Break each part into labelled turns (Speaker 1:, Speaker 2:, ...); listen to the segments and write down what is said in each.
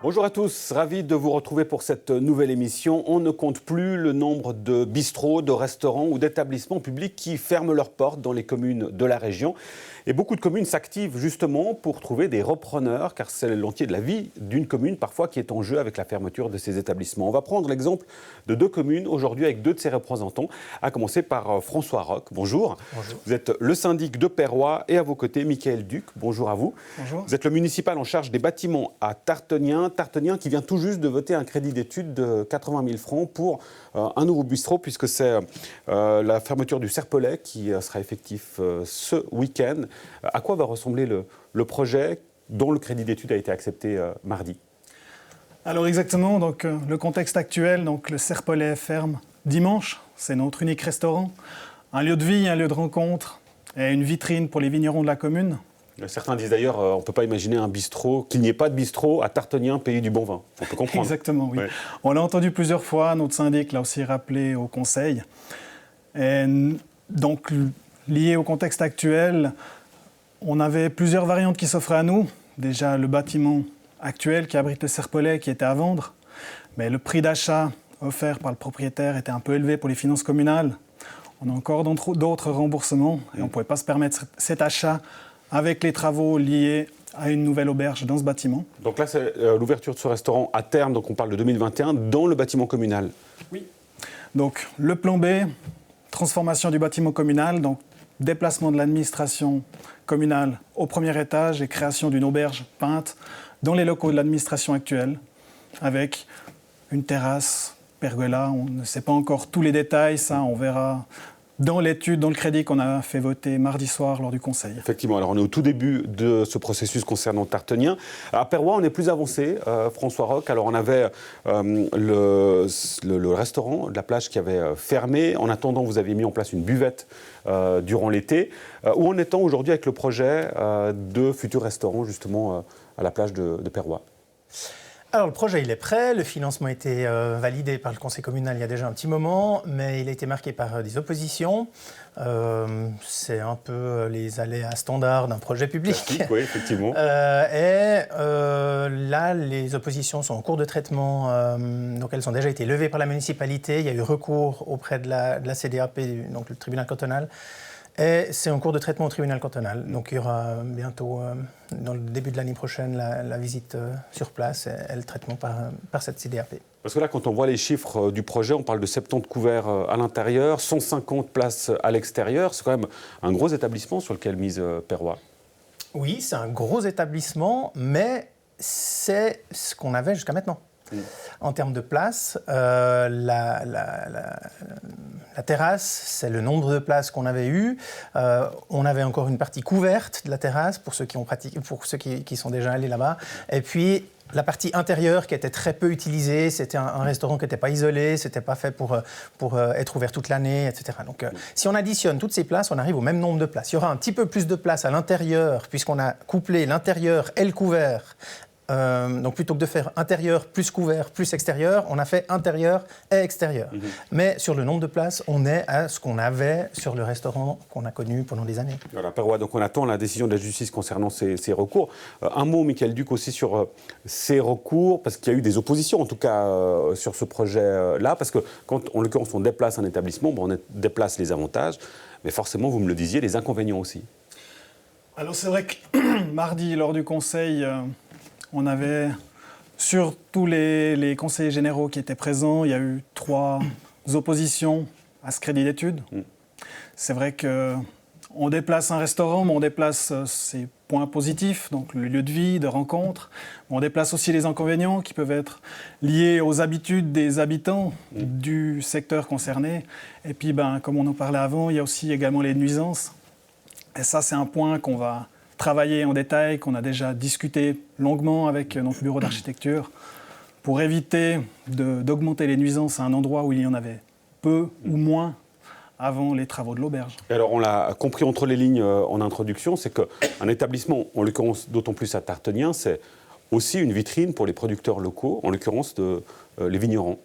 Speaker 1: Bonjour à tous, ravi de vous retrouver pour cette nouvelle émission. On ne compte plus le nombre de bistrots, de restaurants ou d'établissements publics qui ferment leurs portes dans les communes de la région. Et beaucoup de communes s'activent justement pour trouver des repreneurs, car c'est l'entier de la vie d'une commune parfois qui est en jeu avec la fermeture de ces établissements. On va prendre l'exemple de deux communes aujourd'hui avec deux de ses représentants, à commencer par François Roch. Bonjour.
Speaker 2: Bonjour.
Speaker 1: Vous êtes le syndic de Perrois et à vos côtés, Michael Duc. Bonjour à vous.
Speaker 2: Bonjour.
Speaker 1: Vous êtes le municipal en charge des bâtiments à Tartenien qui vient tout juste de voter un crédit d'études de 80 000 francs pour un nouveau bistrot, puisque c'est la fermeture du Serpolet qui sera effectif ce week-end. À quoi va ressembler le projet dont le crédit d'études a été accepté mardi ?
Speaker 2: Alors exactement, donc, le contexte actuel, donc, le Serpolet ferme dimanche, c'est notre unique restaurant, un lieu de vie, un lieu de rencontre et une vitrine pour les vignerons de la commune.
Speaker 1: Certains disent d'ailleurs on ne peut pas imaginer un bistrot, qu'il n'y ait pas de bistrot à Tartenien, pays du bon vin. On peut comprendre.
Speaker 2: Exactement, oui.
Speaker 1: Ouais.
Speaker 2: On l'a entendu plusieurs fois, notre syndic l'a aussi rappelé au conseil. Et donc, lié au contexte actuel, on avait plusieurs variantes qui s'offraient à nous. Déjà, le bâtiment actuel qui abrite le Serpolet qui était à vendre. Mais le prix d'achat offert par le propriétaire était un peu élevé pour les finances communales. On a encore d'autres remboursements et on ne pouvait pas se permettre cet achat avec les travaux liés à une nouvelle auberge dans ce bâtiment.
Speaker 1: Donc là, c'est l'ouverture de ce restaurant à terme, donc on parle de 2021, dans le bâtiment communal.
Speaker 2: Oui. Donc le plan B, transformation du bâtiment communal, donc déplacement de l'administration communale au premier étage et création d'une auberge peinte dans les locaux de l'administration actuelle, avec une terrasse, pergola. On ne sait pas encore tous les détails, ça on verra dans l'étude, dans le crédit qu'on a fait voter mardi soir lors du conseil.
Speaker 1: Effectivement, alors on est au tout début de ce processus concernant Tartenien. À Perrois, on est plus avancé, François Roch. Alors on avait le restaurant de la plage qui avait fermé. En attendant, vous aviez mis en place une buvette durant l'été. Où en est-on aujourd'hui avec le projet de futur restaurant justement à la plage de Perrois ?
Speaker 3: Alors le projet il est prêt, le financement a été validé par le conseil communal il y a déjà un petit moment, mais il a été marqué par des oppositions. C'est un peu les aléas standards d'un projet public.
Speaker 1: Classique, oui, effectivement.
Speaker 3: Là, les oppositions sont en cours de traitement, donc elles ont déjà été levées par la municipalité. Il y a eu recours auprès de la CDAP, donc le tribunal cantonal. Et c'est en cours de traitement au tribunal cantonal. Donc il y aura bientôt, dans le début de l'année prochaine, la visite sur place et le traitement par cette CDAP.
Speaker 1: Parce que là, quand on voit les chiffres du projet, on parle de 70 couverts à l'intérieur, 150 places à l'extérieur. C'est quand même un gros établissement sur lequel mise Perrois.
Speaker 3: Oui, c'est un gros établissement, mais c'est ce qu'on avait jusqu'à maintenant. En termes de place, la terrasse, c'est le nombre de places qu'on avait eu. On avait encore une partie couverte de la terrasse pour ceux qui ont pratiqué, pour ceux qui sont déjà allés là-bas. Et puis la partie intérieure qui était très peu utilisée, c'était un restaurant qui n'était pas isolé, c'était pas fait pour être ouvert toute l'année, etc. Donc si on additionne toutes ces places, on arrive au même nombre de places. Il y aura un petit peu plus de place à l'intérieur puisqu'on a couplé l'intérieur et le couvert. Donc plutôt que de faire intérieur plus couvert plus extérieur, on a fait intérieur et extérieur. Mais sur le nombre de places, on est à ce qu'on avait sur le restaurant qu'on a connu pendant des années.
Speaker 1: Voilà, Perrois, donc on attend la décision de la justice concernant ces recours. Un mot, Michael Duc, aussi sur ces recours, parce qu'il y a eu des oppositions en tout cas sur ce projet-là, parce que quand, en l'occurrence, on déplace un établissement, on déplace les avantages, mais forcément, vous me le disiez, les inconvénients aussi.
Speaker 2: Alors c'est vrai que mardi, lors du conseil, on avait, sur tous les conseillers généraux qui étaient présents, il y a eu 3 oppositions à ce crédit d'études. C'est vrai qu'on déplace un restaurant, mais on déplace ses points positifs, donc le lieu de vie, de rencontre. On déplace aussi les inconvénients qui peuvent être liés aux habitudes des habitants du secteur concerné. Et puis, comme on en parlait avant, il y a aussi également les nuisances. Et ça, c'est un point qu'on va travailler en détail, qu'on a déjà discuté longuement avec notre bureau d'architecture pour éviter d'augmenter les nuisances à un endroit où il y en avait peu ou moins avant les travaux de l'auberge.
Speaker 1: Et alors, on l'a compris entre les lignes en introduction, c'est qu'un établissement, en l'occurrence d'autant plus à Tartenien, c'est aussi une vitrine pour les producteurs locaux, en l'occurrence les vignerons.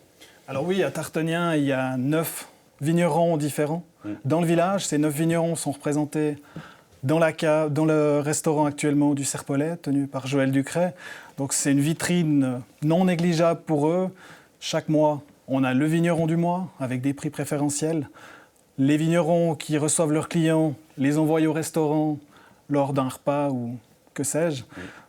Speaker 2: Alors oui, à Tartenien, il y a 9 vignerons différents. Dans le village, ces 9 vignerons sont représentés dans le restaurant actuellement du Serpolet, tenu par Joël Ducret. Donc c'est une vitrine non négligeable pour eux. Chaque mois, on a le vigneron du mois avec des prix préférentiels. Les vignerons qui reçoivent leurs clients les envoient au restaurant lors d'un repas ou que sais-je.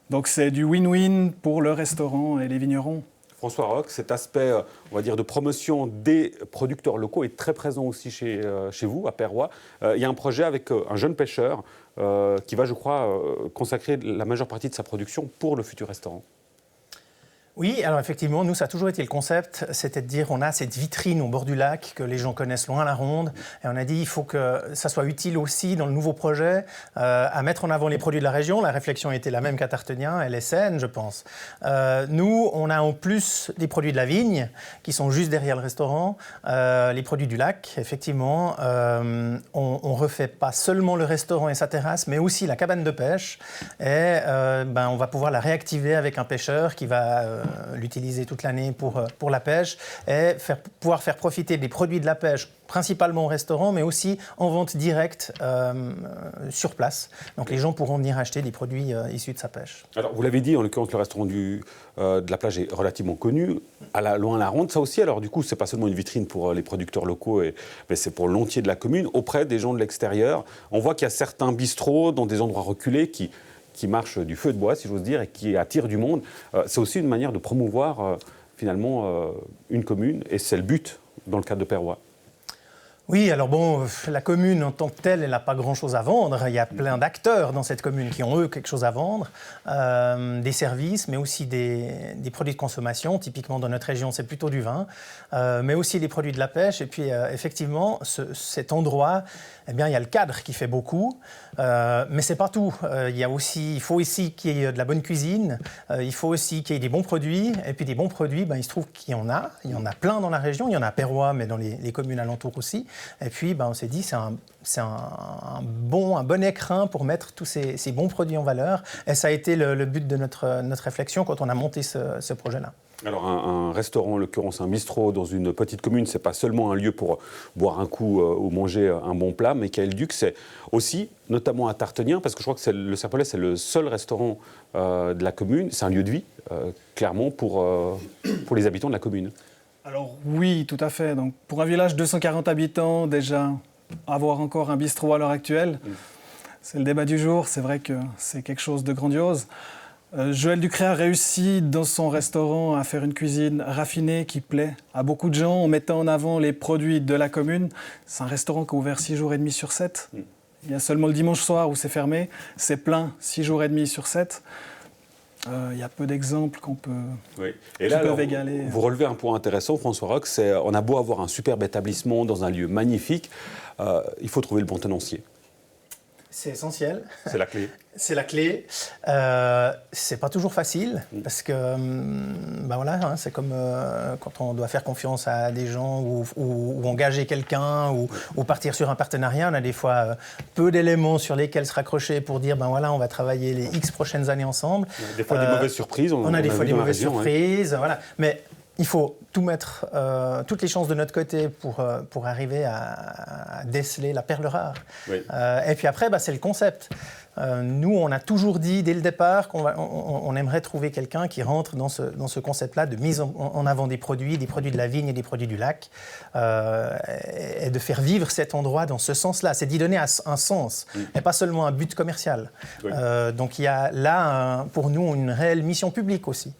Speaker 2: Donc c'est du win-win pour le restaurant et les vignerons.
Speaker 1: François Roch, cet aspect, on va dire, de promotion des producteurs locaux est très présent aussi chez vous, à Perrois. Il y a un projet avec un jeune pêcheur qui va, je crois, consacrer la majeure partie de sa production pour le futur restaurant.
Speaker 3: Oui, alors effectivement, nous, ça a toujours été le concept, c'était de dire on a cette vitrine au bord du lac que les gens connaissent loin à la ronde, et on a dit il faut que ça soit utile aussi dans le nouveau projet à mettre en avant les produits de la région. La réflexion a été la même qu'à Tartenien, elle est saine, je pense. Nous, on a en plus des produits de la vigne qui sont juste derrière le restaurant, les produits du lac, effectivement. On refait pas seulement le restaurant et sa terrasse, mais aussi la cabane de pêche, et on va pouvoir la réactiver avec un pêcheur qui va l'utiliser toute l'année pour la pêche et pouvoir faire profiter des produits de la pêche, principalement au restaurant, mais aussi en vente directe sur place. Donc les gens pourront venir acheter des produits issus de sa pêche.
Speaker 1: Alors vous l'avez dit, en l'occurrence le restaurant de la plage est relativement connu, loin à la ronde. Ça aussi, alors du coup, c'est pas seulement une vitrine pour les producteurs locaux, mais c'est pour l'entier de la commune, auprès des gens de l'extérieur. On voit qu'il y a certains bistrots dans des endroits reculés qui marchent du feu de bois, si j'ose dire, et qui attirent du monde. C'est aussi une manière de promouvoir finalement une commune, et c'est le but dans le cadre de Perrois.
Speaker 3: Oui, alors bon, la commune en tant que telle, elle n'a pas grand-chose à vendre. Il y a plein d'acteurs dans cette commune qui ont, eux, quelque chose à vendre. Des services, mais aussi des produits de consommation. Typiquement, dans notre région, c'est plutôt du vin. Mais aussi des produits de la pêche. Et puis, effectivement, cet endroit, eh bien, il y a le cadre qui fait beaucoup. Mais ce n'est pas tout. Il faut aussi qu'il y ait de la bonne cuisine. Il faut aussi qu'il y ait des bons produits. Et puis, des bons produits, il se trouve qu'il y en a. Il y en a plein dans la région. Il y en a à Perrois, mais dans les communes alentours aussi. Et puis, on s'est dit, c'est un bon écrin pour mettre tous ces bons produits en valeur. Et ça a été le but de notre réflexion quand on a monté ce projet-là. Alors,
Speaker 1: un restaurant, en l'occurrence un bistrot dans une petite commune, ce n'est pas seulement un lieu pour boire un coup ou manger un bon plat, mais Caël-Duc, c'est aussi, notamment à Tartenien, parce que je crois que le Serpolet, c'est le seul restaurant de la commune. C'est un lieu de vie, clairement, pour les habitants de la commune.
Speaker 2: Alors oui, tout à fait. Donc, pour un village de 240 habitants, déjà, avoir encore un bistrot à l'heure actuelle, c'est le débat du jour. C'est vrai que c'est quelque chose de grandiose. Joël Ducret a réussi dans son restaurant à faire une cuisine raffinée qui plaît à beaucoup de gens en mettant en avant les produits de la commune. C'est un restaurant qui est ouvert 6 jours et demi sur 7. Il y a seulement le dimanche soir où c'est fermé. C'est plein 6 jours et demi sur 7. Il y a peu d'exemples qu'on peut égaler.
Speaker 1: Vous relevez un point intéressant, François Roch, c'est on a beau avoir un superbe établissement dans un lieu magnifique, il faut trouver le bon tenancier.
Speaker 3: C'est essentiel.
Speaker 1: C'est la clé.
Speaker 3: C'est la clé. C'est pas toujours facile parce que c'est comme quand on doit faire confiance à des gens ou engager quelqu'un ou partir sur un partenariat. On a des fois peu d'éléments sur lesquels se raccrocher pour dire on va travailler les X prochaines années ensemble.
Speaker 1: Des fois des mauvaises surprises.
Speaker 3: On a des fois des mauvaises surprises. Voilà. Mais il faut tout mettre, toutes les chances de notre côté pour arriver à déceler la perle rare. Oui. Et puis après, c'est le concept. Nous, on a toujours dit dès le départ qu'on aimerait trouver quelqu'un qui rentre dans ce concept-là de mise en avant des produits de la vigne et des produits du lac, et de faire vivre cet endroit dans ce sens-là. C'est d'y donner un sens, et pas seulement un but commercial. Oui. Donc il y a là, pour nous, une réelle mission publique aussi.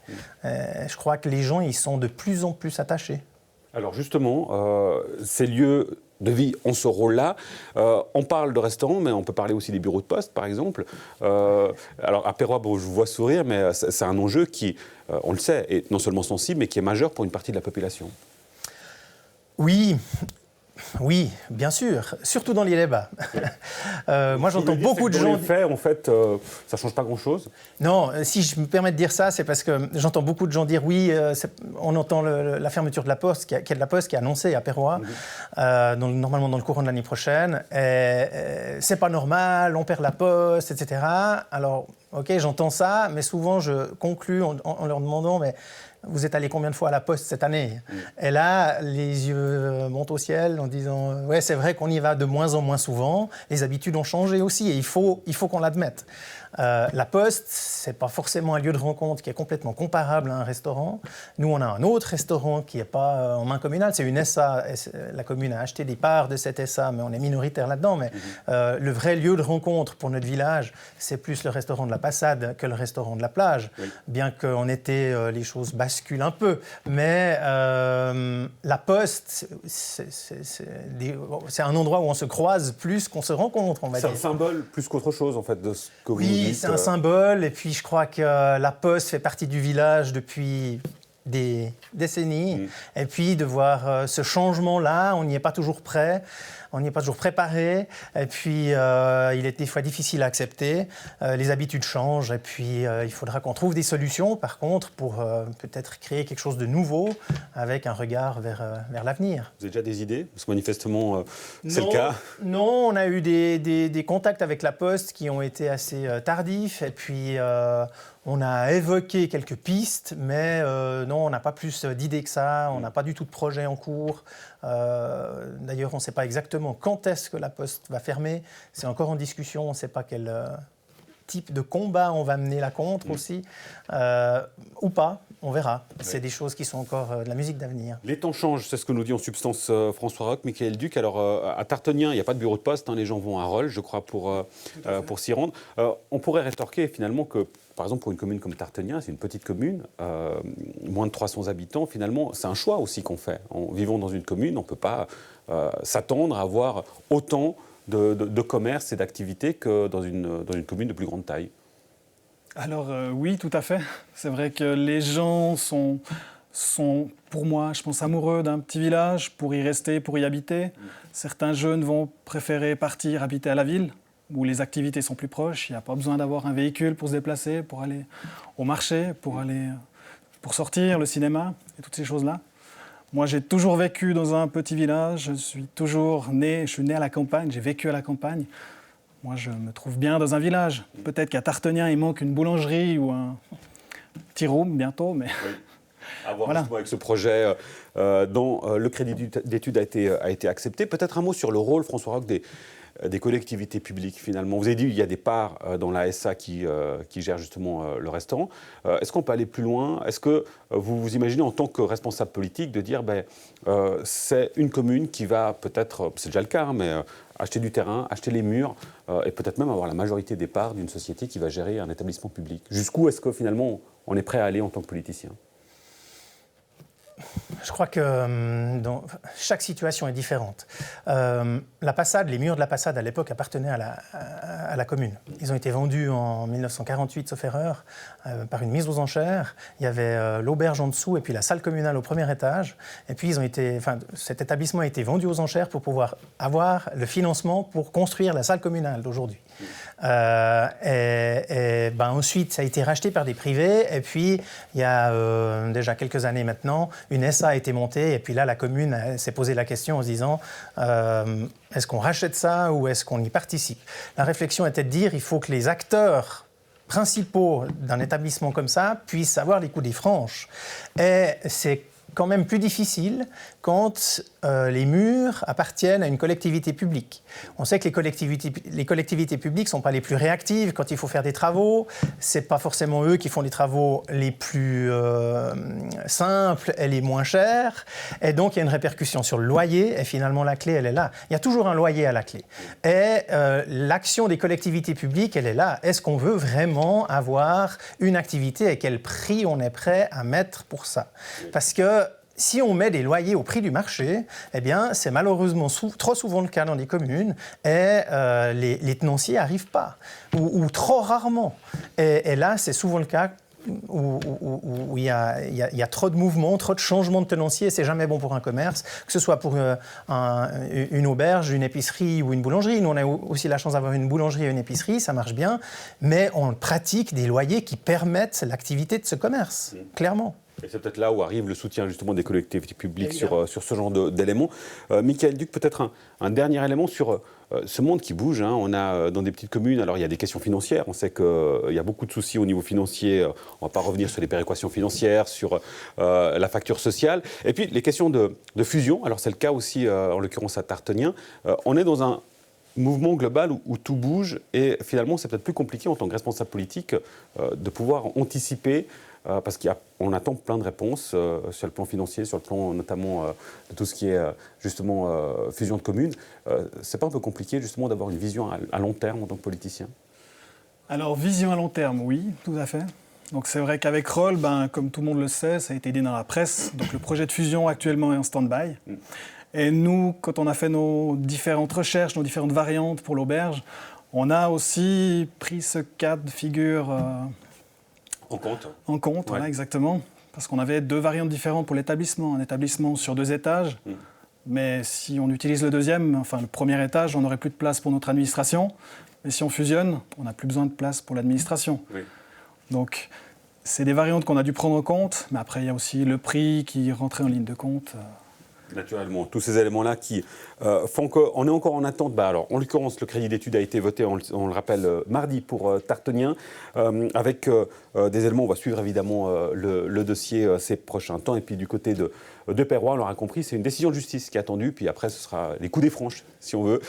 Speaker 3: Je crois que les gens, ils sont de plus en plus attachés.
Speaker 1: Alors justement, ces lieux de vie ont ce rôle-là. On parle de restaurants, mais on peut parler aussi des bureaux de poste, par exemple. Alors à Perrois, je vous vois sourire, mais c'est un enjeu qui, on le sait, est non seulement sensible, mais qui est majeur pour une partie de la population.
Speaker 3: Oui, bien sûr, surtout dans les débats. Moi, j'entends beaucoup de gens...
Speaker 1: Dans les faits, en fait, ça ne change pas grand-chose.
Speaker 3: Non, si je me permets de dire ça, c'est parce que j'entends beaucoup de gens dire oui, on entend la fermeture de la Poste, qui est annoncée à Perrois, normalement dans le courant de l'année prochaine. C'est pas normal, on perd la Poste, etc. Alors, ok, j'entends ça, mais souvent je conclus en leur demandant, mais vous êtes allé combien de fois à la Poste cette année? Et là, les yeux montent au ciel en disant ouais, c'est vrai qu'on y va de moins en moins souvent, les habitudes ont changé aussi et il faut qu'on l'admette. La Poste, ce n'est pas forcément un lieu de rencontre qui est complètement comparable à un restaurant. Nous, on a un autre restaurant qui n'est pas en main communale, c'est une SA. La commune a acheté des parts de cette SA, mais on est minoritaire là-dedans. Mais le vrai lieu de rencontre pour notre village, c'est plus le restaurant de la Passade que le restaurant de la plage. Oui. Bien qu'en été, les choses basculent un peu. Mais la Poste, c'est un endroit où on se croise plus qu'on se rencontre, on va dire.
Speaker 1: C'est un symbole plus qu'autre chose, en fait, de ce que vous
Speaker 3: dites. Oui, c'est un symbole. Et puis, je crois que la Poste fait partie du village depuis des décennies. Et puis, de voir ce changement-là, on n'y est pas toujours prêt. On n'y est pas toujours préparé, et puis il est des fois difficile à accepter. Les habitudes changent, et puis il faudra qu'on trouve des solutions, par contre, pour peut-être créer quelque chose de nouveau, avec un regard vers l'avenir.
Speaker 1: Vous avez déjà des idées? Parce que manifestement, c'est le cas.
Speaker 3: Non, on a eu des contacts avec la Poste qui ont été assez tardifs, et puis on a évoqué quelques pistes, mais non, on n'a pas plus d'idées que ça, on n'a pas du tout de projet en cours. D'ailleurs, on ne sait pas exactement quand est-ce que la Poste va fermer. C'est encore en discussion, on ne sait pas quel type de combat on va mener là contre aussi, ou pas, on verra. Oui. C'est des choses qui sont encore de la musique d'avenir.
Speaker 1: Les temps changent, c'est ce que nous dit en substance François Roch, Michael Duc. Alors, à Tartenien, il n'y a pas de bureau de poste, les gens vont à Rolle, je crois, pour s'y rendre. On pourrait rétorquer finalement que, par exemple, pour une commune comme Tartenien, c'est une petite commune, moins de 300 habitants, finalement, c'est un choix aussi qu'on fait. En vivant dans une commune, on ne peut pas s'attendre à avoir autant de commerce et d'activités que dans une commune de plus grande taille.
Speaker 2: Alors oui, tout à fait. C'est vrai que les gens sont, pour moi, je pense, amoureux d'un petit village, pour y rester, pour y habiter. Certains jeunes vont préférer partir habiter à la ville, où les activités sont plus proches. Il n'y a pas besoin d'avoir un véhicule pour se déplacer, pour aller au marché, pour sortir, le cinéma et toutes ces choses-là. Moi, j'ai toujours vécu dans un petit village. Je suis né à la campagne, j'ai vécu à la campagne. Moi, je me trouve bien dans un village. Peut-être qu'à Tartenien, il manque une boulangerie ou un petit room bientôt, mais...
Speaker 1: Oui. À voir voilà. Avec ce projet dont le crédit d'études a été accepté. Peut-être un mot sur le rôle, François Roch, des collectivités publiques, finalement. Vous avez dit qu'il y a des parts dans la SA qui gère justement le restaurant. Est-ce qu'on peut aller plus loin? Est-ce que vous vous imaginez en tant que responsable politique de dire c'est une commune qui va peut-être, c'est déjà le cas, mais acheter du terrain, acheter les murs et peut-être même avoir la majorité des parts d'une société qui va gérer un établissement public? Jusqu'où est-ce que finalement on est prêt à aller en tant que politicien?
Speaker 3: Je crois que chaque situation est différente. La Passade, les murs de la Passade à l'époque appartenaient à la commune. Ils ont été vendus en 1948, sauf erreur, par une mise aux enchères. Il y avait l'auberge en dessous et puis la salle communale au premier étage. Et puis cet établissement a été vendu aux enchères pour pouvoir avoir le financement pour construire la salle communale d'aujourd'hui. Ensuite, ça a été racheté par des privés. Et puis, il y a déjà quelques années maintenant, une SA a été montée. Et puis là, la commune s'est posé la question en se disant est-ce qu'on rachète ça ou est-ce qu'on y participe? La réflexion était de dire il faut que les acteurs principaux d'un établissement comme ça puissent avoir les coups des franches. Et c'est quand même plus difficile quand les murs appartiennent à une collectivité publique. On sait que les collectivités publiques ne sont pas les plus réactives quand il faut faire des travaux. Ce n'est pas forcément eux qui font les travaux les plus simples et les moins chers. Et donc, il y a une répercussion sur le loyer. Et finalement, la clé, elle est là. Il y a toujours un loyer à la clé. Et l'action des collectivités publiques, elle est là. Est-ce qu'on veut vraiment avoir une activité et quel prix on est prêt à mettre pour ça? Parce que si on met des loyers au prix du marché, eh bien, c'est malheureusement trop souvent le cas dans des communes et les tenanciers n'arrivent pas, ou trop rarement. Et là, c'est souvent le cas où il y a trop de mouvements, trop de changements de tenanciers, et c'est jamais bon pour un commerce, que ce soit pour une auberge, une épicerie ou une boulangerie. Nous, on a aussi la chance d'avoir une boulangerie et une épicerie, ça marche bien, mais on pratique des loyers qui permettent l'activité de ce commerce, clairement.
Speaker 1: Et c'est peut-être là où arrive le soutien justement des collectivités publiques sur ce genre d'éléments. Michael Duc, peut-être un dernier élément sur ce monde qui bouge. On a dans des petites communes, alors il y a des questions financières. On sait qu'il y a beaucoup de soucis au niveau financier. On ne va pas revenir sur les péréquations financières, sur la facture sociale. Et puis les questions de fusion. Alors c'est le cas aussi, en l'occurrence à Tartenien. On est dans un mouvement global où tout bouge. Et finalement, c'est peut-être plus compliqué en tant que responsable politique de pouvoir anticiper. Parce qu'on attend plein de réponses sur le plan financier, sur le plan notamment de tout ce qui est justement fusion de communes. C'est pas un peu compliqué justement d'avoir une vision à long terme en tant que politicien?
Speaker 2: Alors, vision à long terme, oui, tout à fait. Donc c'est vrai qu'avec Roll, comme tout le monde le sait, ça a été dit dans la presse. Donc le projet de fusion actuellement est en stand-by. Et nous, quand on a fait nos différentes recherches, nos différentes variantes pour l'auberge, on a aussi pris ce cas de figure en compte, voilà, exactement. Parce qu'on avait 2 variantes différentes pour l'établissement. Un établissement sur 2 étages. Mais si on utilise le deuxième, enfin le premier étage, on n'aurait plus de place pour notre administration. Mais si on fusionne, on n'a plus besoin de place pour l'administration. Oui. Donc, c'est des variantes qu'on a dû prendre en compte. Mais après, il y a aussi le prix qui rentrait en ligne de compte.
Speaker 1: Naturellement, tous ces éléments-là qui font qu'on est encore en attente. Alors, en l'occurrence, le crédit d'études a été voté, on le rappelle, mardi pour Tartenien, avec des éléments. On va suivre évidemment le dossier ces prochains temps. Et puis du côté de Perrois, on l'aura compris, c'est une décision de justice qui est attendue. Puis après, ce sera les coups des franches, si on veut,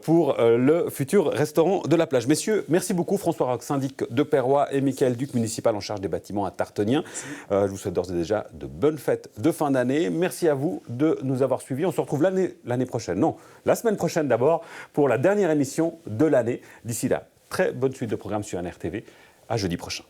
Speaker 1: pour le futur restaurant de la plage. Messieurs, merci beaucoup. François Roch, syndic de Perrois, et Michael Duc, municipal en charge des bâtiments à Tartenien. Je vous souhaite d'ores et déjà de bonnes fêtes de fin d'année. Merci à vous de nous avoir suivis. On se retrouve l'année prochaine. Non, la semaine prochaine d'abord, pour la dernière émission de l'année. D'ici là, très bonne suite de programmes sur NRTV. À jeudi prochain.